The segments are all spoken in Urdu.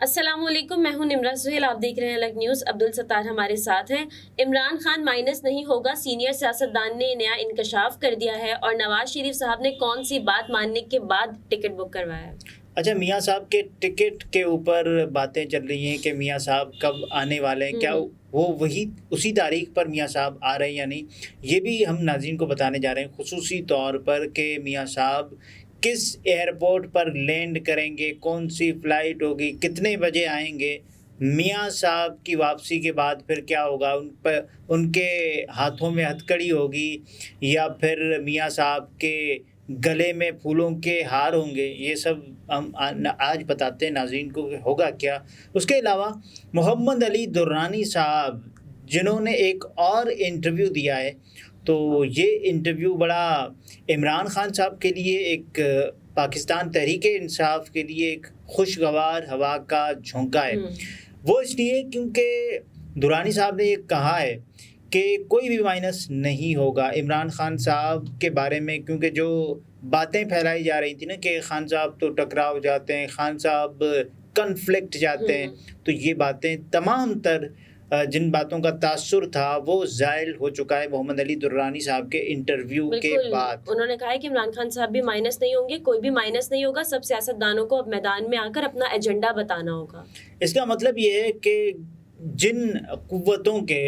السلام علیکم، میں ہوں نمرہ سہیل، آپ دیکھ رہے ہیں الگ نیوز۔ عبدالستار ہمارے ساتھ ہیں۔ عمران خان مائنس نہیں ہوگا، سینئر سیاستدان نے نیا انکشاف کر دیا ہے، اور نواز شریف صاحب نے کون سی بات ماننے کے بعد ٹکٹ بک کروایا ہے؟ اچھا، میاں صاحب کے ٹکٹ کے اوپر باتیں چل رہی ہیں کہ میاں صاحب کب آنے والے ہیں، کیا وہ وہی اسی تاریخ پر میاں صاحب آ رہے ہیں یا نہیں، یہ بھی ہم ناظرین کو بتانے جا رہے ہیں خصوصی طور پر کہ میاں صاحب کس ایئرپورٹ پر لینڈ کریں گے، کون سی فلائٹ ہوگی، کتنے بجے آئیں گے، میاں صاحب کی واپسی کے بعد پھر کیا ہوگا، ان کے ہاتھوں میں ہتھ کڑی ہوگی یا پھر میاں صاحب کے گلے میں پھولوں کے ہار ہوں گے، یہ سب ہم آج بتاتے ہیں ناظرین کو کہ ہوگا کیا۔ اس کے علاوہ محمد علی درانی صاحب جنہوں نے ایک اور انٹرویو دیا ہے، تو یہ انٹرویو بڑا عمران خان صاحب کے لیے، ایک پاکستان تحریک انصاف کے لیے ایک خوشگوار ہوا کا جھونکا ہے۔ وہ اس لیے کیونکہ درانی صاحب نے یہ کہا ہے کہ کوئی بھی مائنس نہیں ہوگا عمران خان صاحب کے بارے میں، کیونکہ جو باتیں پھیلائی جا رہی تھی نا کہ خان صاحب تو ٹکراؤ جاتے ہیں، خان صاحب کنفلکٹ جاتے ہیں، تو یہ باتیں تمام تر جن باتوں کا تاثر تھا وہ زائل ہو چکا ہے محمد علی درانی صاحب کے انٹرویو کے بعد۔ انہوں نے کہا ہے کہ عمران خان صاحب بھی مائنس نہیں ہوں گے، کوئی بھی مائنس نہیں ہوگا، سب سیاستدانوں کو اب میدان میں آ کر اپنا ایجنڈا بتانا ہوگا۔ اس کا مطلب یہ ہے کہ جن قوتوں کے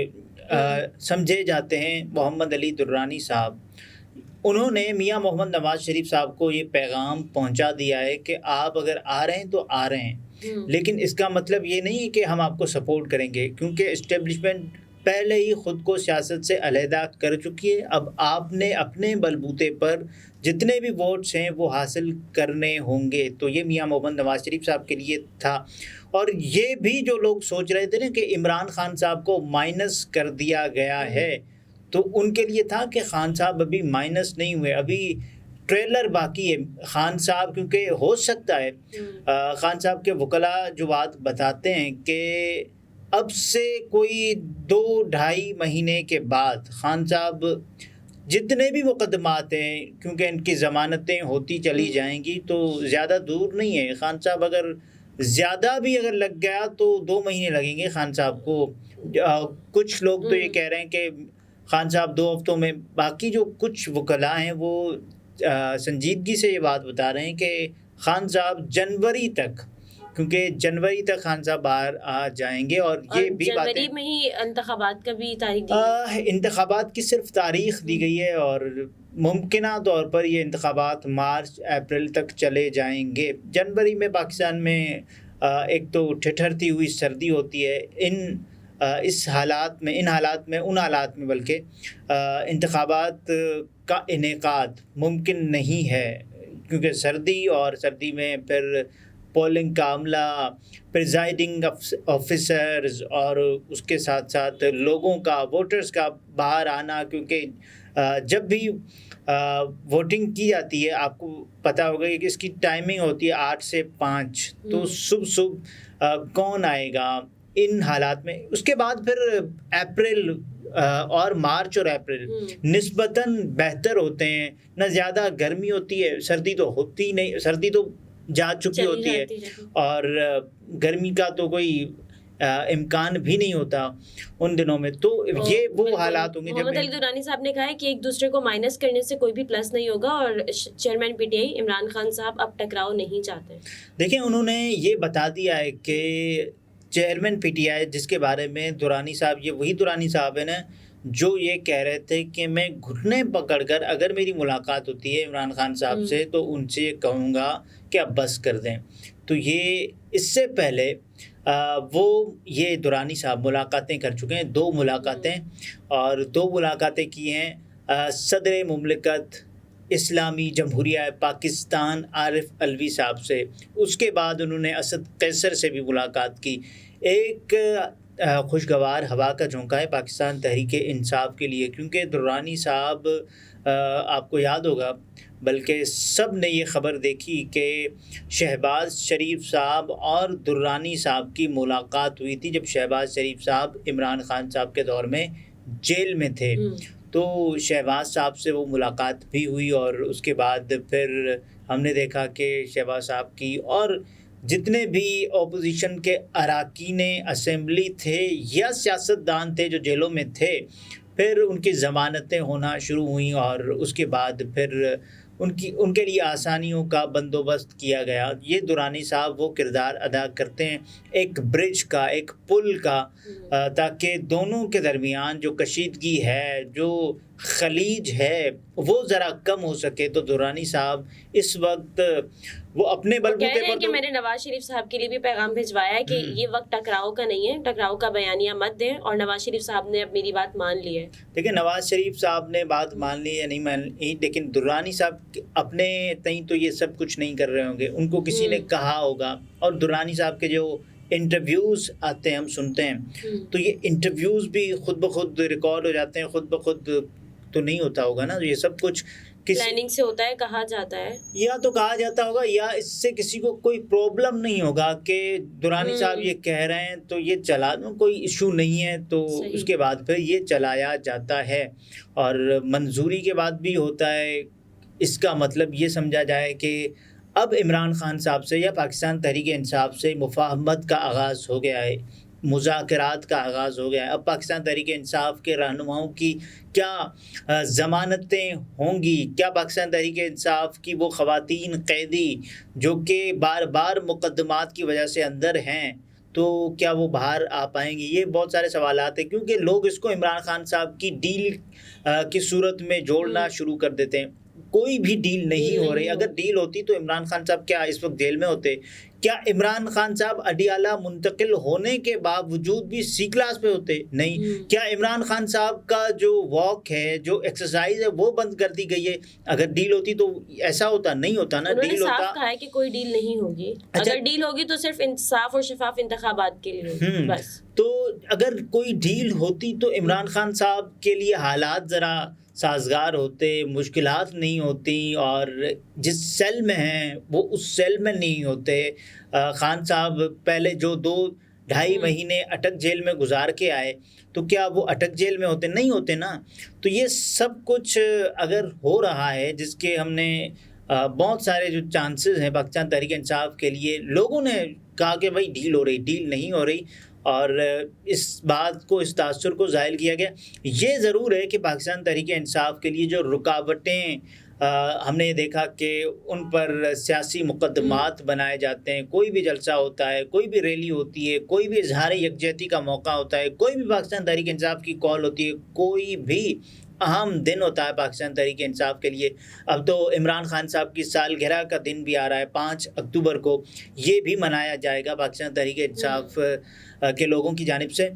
سمجھے جاتے ہیں محمد علی درانی صاحب، انہوں نے میاں محمد نواز شریف صاحب کو یہ پیغام پہنچا دیا ہے کہ آپ اگر آ رہے ہیں تو آ رہے ہیں، لیکن اس کا مطلب یہ نہیں ہے کہ ہم آپ کو سپورٹ کریں گے، کیونکہ اسٹیبلشمنٹ پہلے ہی خود کو سیاست سے علیحدہ کر چکی ہے۔ اب آپ نے اپنے بلبوتے پر جتنے بھی ووٹس ہیں وہ حاصل کرنے ہوں گے، تو یہ میاں محمد نواز شریف صاحب کے لیے تھا۔ اور یہ بھی جو لوگ سوچ رہے تھے نا کہ عمران خان صاحب کو مائنس کر دیا گیا ہے، تو ان کے لیے تھا کہ خان صاحب ابھی مائنس نہیں ہوئے، ابھی ٹریلر باقی ہے۔ خان صاحب کیونکہ ہو سکتا ہے خان صاحب کے وکلاء جو بات بتاتے ہیں کہ اب سے کوئی 2-2.5 مہینے کے بعد خان صاحب جتنے بھی مقدمات ہیں، کیونکہ ان کی ضمانتیں ہوتی چلی جائیں گی، تو زیادہ دور نہیں ہے۔ خان صاحب اگر زیادہ بھی اگر لگ گیا تو 2 مہینے لگیں گے خان صاحب کو۔ کچھ لوگ تو یہ کہہ رہے ہیں کہ خان صاحب 2 ہفتوں میں، باقی جو کچھ وکلاء ہیں وہ سنجیدگی سے یہ بات بتا رہے ہیں کہ خان صاحب جنوری تک، کیونکہ جنوری تک خان صاحب باہر آ جائیں گے۔ اور یہ بھی جنوری میں ہی انتخابات کا بھی تاریخ دی گئی ہے۔ انتخابات کی صرف تاریخ دی گئی ہے، اور ممکنہ طور پر یہ انتخابات مارچ اپریل تک چلے جائیں گے۔ جنوری میں پاکستان میں ایک تو ٹھٹھرتی ہوئی سردی ہوتی ہے، ان حالات میں بلکہ انتخابات کا انعقاد ممکن نہیں ہے، کیونکہ سردی میں پھر پولنگ کا عملہ، پریزائڈنگ آفیسرز اور اس کے ساتھ ساتھ لوگوں کا، ووٹرز کا باہر آنا، کیونکہ جب بھی ووٹنگ کی جاتی ہے آپ کو پتہ ہوگا کہ اس کی ٹائمنگ ہوتی ہے 8 سے 5، تو صبح کون آئے گا ان حالات میں۔ اس کے بعد پھر اپریل اور مارچ اور اپریل نسبتاً بہتر ہوتے ہیں، نہ زیادہ گرمی ہوتی ہے، سردی تو ہوتی نہیں، سردی تو جا چکی ہوتی ہے، اور گرمی کا تو کوئی امکان بھی نہیں ہوتا ان دنوں میں، تو یہ وہ حالات ہوں گے۔ محمد علی درانی صاحب نے کہا ہے کہ ایک دوسرے کو مائنس کرنے سے کوئی بھی پلس نہیں ہوگا، اور chairman P T I Imran Khan صاحب اب ٹکراؤ نہیں چاہتے۔ دیکھیں، انہوں نے یہ بتا دیا ہے کہ چیئرمین پی ٹی آئی، جس کے بارے میں درانی صاحب، یہ وہی درانی صاحب ہیں نا جو یہ کہہ رہے تھے کہ میں گھٹنے پکڑ کر اگر میری ملاقات ہوتی ہے عمران خان صاحب سے تو ان سے کہوں گا کہ آپ بس کر دیں۔ تو یہ اس سے پہلے وہ یہ درانی صاحب ملاقاتیں کر چکے ہیں، 2 ملاقاتیں، اور 2 ملاقاتیں کی ہیں صدر مملکت اسلامی جمہوریہ پاکستان عارف علوی صاحب سے۔ اس کے بعد انہوں نے اسد قیصر سے بھی ملاقات کی۔ ایک خوشگوار ہوا کا جھونکا ہے پاکستان تحریک انصاف کے لیے، کیونکہ درانی صاحب آپ کو یاد ہوگا، بلکہ سب نے یہ خبر دیکھی کہ شہباز شریف صاحب اور درانی صاحب کی ملاقات ہوئی تھی جب شہباز شریف صاحب عمران خان صاحب کے دور میں جیل میں تھے، تو شہباز صاحب سے وہ ملاقات بھی ہوئی، اور اس کے بعد پھر ہم نے دیکھا کہ شہباز صاحب کی اور جتنے بھی اپوزیشن کے اراکین اسمبلی تھے یا سیاستدان تھے جو جیلوں میں تھے، پھر ان کی ضمانتیں ہونا شروع ہوئیں اور اس کے بعد پھر ان کے لیے آسانیوں کا بندوبست کیا گیا۔ یہ درانی صاحب وہ کردار ادا کرتے ہیں ایک برج کا، ایک پل کا، تاکہ دونوں کے درمیان جو کشیدگی ہے، جو خلیج ہے، وہ ذرا کم ہو سکے۔ تو درانی صاحب اس وقت وہ اپنے کہہ بلبوتے رہے ہیں پر کہ میں نے نواز شریف صاحب کے لیے بھی پیغام بھجوایا ہے کہ یہ وقت ٹکراؤ کا نہیں ہے، ٹکراؤ کا بیانیہ مت دیں، اور نواز شریف صاحب نے اب میری بات مان لی ہے۔ دیکھیں، نواز شریف صاحب نے بات مان لی یا نہیں مان لی، لیکن درانی صاحب اپنے تئیں تو یہ سب کچھ نہیں کر رہے ہوں گے، ان کو کسی نے کہا ہوگا۔ اور درانی صاحب کے جو انٹرویوز آتے ہیں ہم سنتے ہیں، تو یہ انٹرویوز بھی خود بخود ریکارڈ ہو جاتے ہیں، خود بخود تو نہیں ہوتا ہوگا نا، یہ سب کچھ پلاننگ سے ہوتا ہے، کہا جاتا ہے، یا تو کہا جاتا ہوگا یا اس سے کسی کو کوئی پرابلم نہیں ہوگا کہ درانی صاحب یہ کہہ رہے ہیں تو یہ چلا دوں، کوئی ایشو نہیں ہے، تو اس کے بعد پھر یہ چلایا جاتا ہے۔ اور منظوری کے بعد بھی ہوتا ہے، اس کا مطلب یہ سمجھا جائے کہ اب عمران خان صاحب سے یا پاکستان تحریک انصاف سے مفاہمت کا آغاز ہو گیا ہے، مذاکرات کا آغاز ہو گیا ہے۔ اب پاکستان تحریک انصاف کے رہنماؤں کی کیا ضمانتیں ہوں گی؟ کیا پاکستان تحریک انصاف کی وہ خواتین قیدی جو کہ بار بار مقدمات کی وجہ سے اندر ہیں، تو کیا وہ باہر آ پائیں گی؟ یہ بہت سارے سوالات ہیں، کیونکہ لوگ اس کو عمران خان صاحب کی ڈیل کی صورت میں جوڑنا شروع کر دیتے ہیں۔ کوئی بھی ڈیل نہیں ہو رہی۔ اگر ڈیل ہوتی تو عمران خان صاحب کیا اس وقت جیل میں ہوتے؟ کیا عمران خان صاحب اڈیالہ منتقل ہونے کے باوجود بھی سی کلاس پہ ہوتے؟ نہیں۔ کیا عمران خان صاحب کا جو واک ہے، جو ایکسرسائز ہے، وہ بند کر دی گئی ہے؟ اگر ڈیل ہوتی تو ایسا ہوتا نہیں ہوتا نا، انہوں نے ڈیل ہوتا۔ صاف کہا ہے کہ کوئی ڈیل نہیں ہوگی، اگر ڈیل ہوگی تو صرف انصاف اور شفاف انتخابات کے لیے ہوگی بس۔ تو اگر کوئی ڈیل ہوتی تو عمران خان صاحب کے لیے حالات ذرا سازگار ہوتے، مشکلات نہیں ہوتی، اور جس سیل میں ہیں وہ اس سیل میں نہیں ہوتے۔ خان صاحب پہلے جو 2-2.5 مہینے اٹک جیل میں گزار کے آئے، تو کیا وہ اٹک جیل میں ہوتے؟ نہیں ہوتے نا۔ تو یہ سب کچھ اگر ہو رہا ہے، جس کے ہم نے بہت سارے جو چانسز ہیں پاکستان تحریک انصاف کے لیے، لوگوں نے کہا کہ بھائی ڈیل ہو رہی، ڈیل نہیں ہو رہی، اور اس بات کو، اس تاثر کو ظاہر کیا گیا۔ یہ ضرور ہے کہ پاکستان تحریک انصاف کے لیے جو رکاوٹیں ہم نے دیکھا کہ ان پر سیاسی مقدمات بنائے جاتے ہیں، کوئی بھی جلسہ ہوتا ہے، کوئی بھی ریلی ہوتی ہے، کوئی بھی اظہار یکجہتی کا موقع ہوتا ہے، کوئی بھی پاکستان تحریک انصاف کی کال ہوتی ہے، کوئی بھی اہم دن ہوتا ہے پاکستان تحریک انصاف کے لیے۔ اب تو عمران خان صاحب کی سالگرہ کا دن بھی آ رہا ہے 5 اکتوبر کو، یہ بھی منایا جائے گا پاکستان تحریک انصاف کے لوگوں کی جانب سے،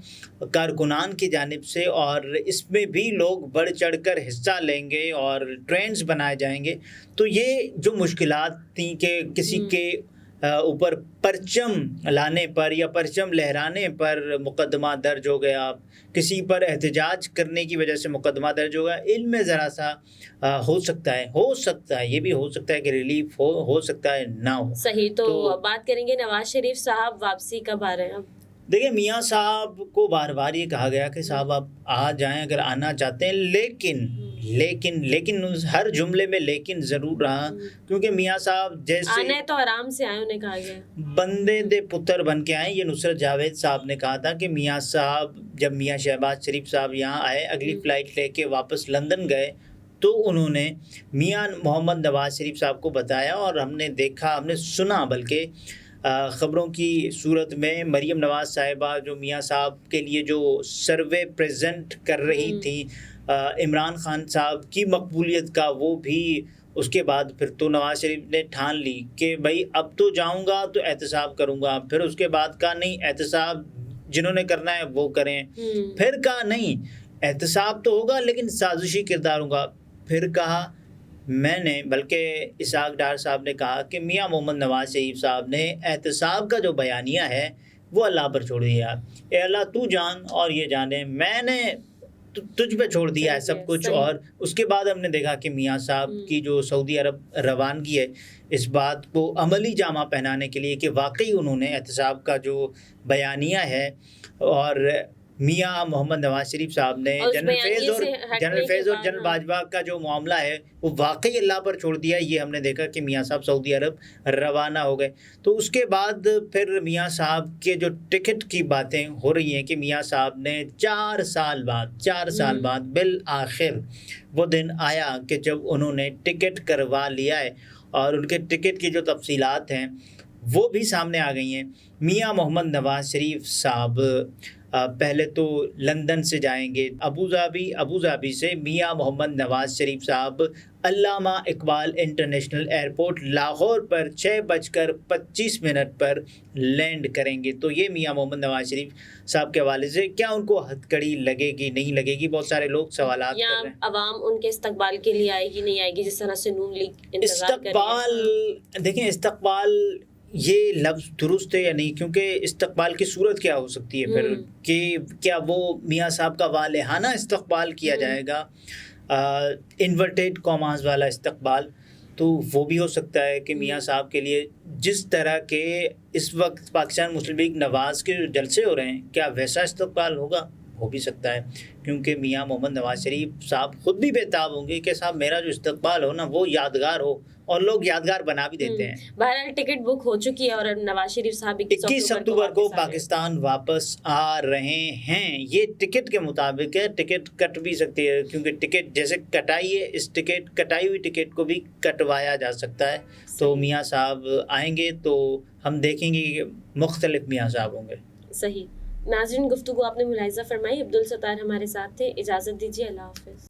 کارکنان کی جانب سے، اور اس میں بھی لوگ بڑھ چڑھ کر حصہ لیں گے اور ٹرینڈز بنائے جائیں گے۔ تو یہ جو مشکلات تھیں کہ کسی کے اوپر پرچم لانے پر یا پرچم لہرانے پر مقدمہ درج ہو گیا، کسی پر احتجاج کرنے کی وجہ سے مقدمہ درج ہو گیا، ان میں ذرا سا ہو سکتا ہے، یہ بھی ہو سکتا ہے کہ ریلیف ہو سکتا ہے نہ ہو۔ صحیح۔ تو بات کریں گے نواز شریف صاحب واپسی کب آ رہے ہیں؟ اب دیکھیں، میاں صاحب کو بار بار یہ کہا گیا کہ صاحب آپ آ جائیں اگر آنا چاہتے ہیں، لیکن ہر جملے میں لیکن ضرور رہا، کیونکہ میاں صاحب جیسے آنا ہے تو آرام سے آئیں، انہیں کہا گیا بندے دے پتر بن کے آئیں۔ یہ نصرت جاوید صاحب نے کہا تھا کہ میاں صاحب جب میاں شہباز شریف صاحب یہاں آئے، اگلی فلائٹ لے کے واپس لندن گئے، تو انہوں نے میاں محمد نواز شریف صاحب کو بتایا، اور ہم نے دیکھا، ہم نے سنا، بلکہ خبروں کی صورت میں مریم نواز صاحبہ جو میاں صاحب کے لیے جو سروے پریزنٹ کر رہی تھی عمران خان صاحب کی مقبولیت کا، وہ بھی اس کے بعد پھر تو نواز شریف نے ٹھان لی کہ بھائی اب تو جاؤں گا تو احتساب کروں گا۔ پھر اس کے بعد کہا نہیں، احتساب جنہوں نے کرنا ہے وہ کریں۔ پھر کہا نہیں، احتساب تو ہوگا لیکن سازشی کردار ہوگا۔ پھر کہا میں نے، بلکہ اسحاق ڈار صاحب نے کہا کہ میاں محمد نواز شریف صاحب نے احتساب کا جو بیانیہ ہے وہ اللہ پر چھوڑ دیا۔ اے اللہ تو جان اور یہ جانے، میں نے تجھ پہ چھوڑ دیا ہے سب کچھ۔ اور اس کے بعد ہم نے دیکھا کہ میاں صاحب کی جو سعودی عرب روانگی ہے، اس بات کو عملی جامہ پہنانے کے لیے کہ واقعی انہوں نے احتساب کا جو بیانیہ ہے اور میاں محمد نواز شریف صاحب نے اور اس بیانیے سے ہٹنے کے اور بعد جنرل باجوہ کا جو معاملہ ہے وہ واقعی اللہ پر چھوڑ دیا. یہ ہم نے دیکھا کہ میاں صاحب سعودی عرب روانہ ہو گئے. تو اس کے بعد پھر میاں صاحب کے جو ٹکٹ کی باتیں ہو رہی ہیں کہ میاں صاحب نے 4 سال بعد بالآخر وہ دن آیا کہ جب انہوں نے ٹکٹ کروا لیا ہے, اور ان کے ٹکٹ کی جو تفصیلات ہیں وہ بھی سامنے آ گئی ہیں. میاں محمد نواز شریف صاحب پہلے تو لندن سے جائیں گے ابو ظہبی سے میاں محمد نواز شریف صاحب علامہ اقبال انٹرنیشنل ایئرپورٹ لاہور پر 6:25 پر لینڈ کریں گے. تو یہ میاں محمد نواز شریف صاحب کے حوالے سے کیا ان کو ہتھکڑی لگے گی نہیں لگے گی, بہت سارے لوگ سوالات کر رہے ہیں. عوام ان کے استقبال کے لیے آئے گی نہیں آئے گی, جس طرح سے نون لیگ انتظار کر رہی ہے. دیکھیں استقبال یہ لفظ درست ہے یا نہیں, کیونکہ استقبال کی صورت کیا ہو سکتی ہے پھر کہ کیا وہ میاں صاحب کا والہانہ استقبال کیا جائے گا, انورٹیڈ کاماز والا استقبال, تو وہ بھی ہو سکتا ہے کہ میاں صاحب کے لیے جس طرح کے اس وقت پاکستان مسلم لیگ نواز کے جلسے ہو رہے ہیں کیا ویسا استقبال ہوگا, ہو بھی سکتا ہے. کیونکہ میاں محمد نواز شریف صاحب خود بھی بےتاب ہوں گے کہ صاحب میرا جو استقبال ہو نا وہ یادگار ہو, اور لوگ یادگار بنا بھی دیتے ہیں. بہرحال ٹکٹ بک ہو چکی ہے اور نواز شریف صاحب 21 اکتوبر کو پاکستان واپس آ رہے ہیں. یہ ٹکٹ کے مطابق ہے, ٹکٹ کٹ بھی سکتی ہے کیونکہ ٹکٹ جیسے کٹائی ہے, اس کٹائی ہوئی ٹکٹ کو بھی کٹوایا جا سکتا ہے. تو میاں صاحب آئیں گے تو ہم دیکھیں گے کہ مختلف میاں صاحب ہوں گے. صحیح. ناظرین, گفتگو آپ نے ملاحظہ فرمائی. عبدالستار ہمارے ساتھ تھے. اجازت دیجیے, اللہ حافظ.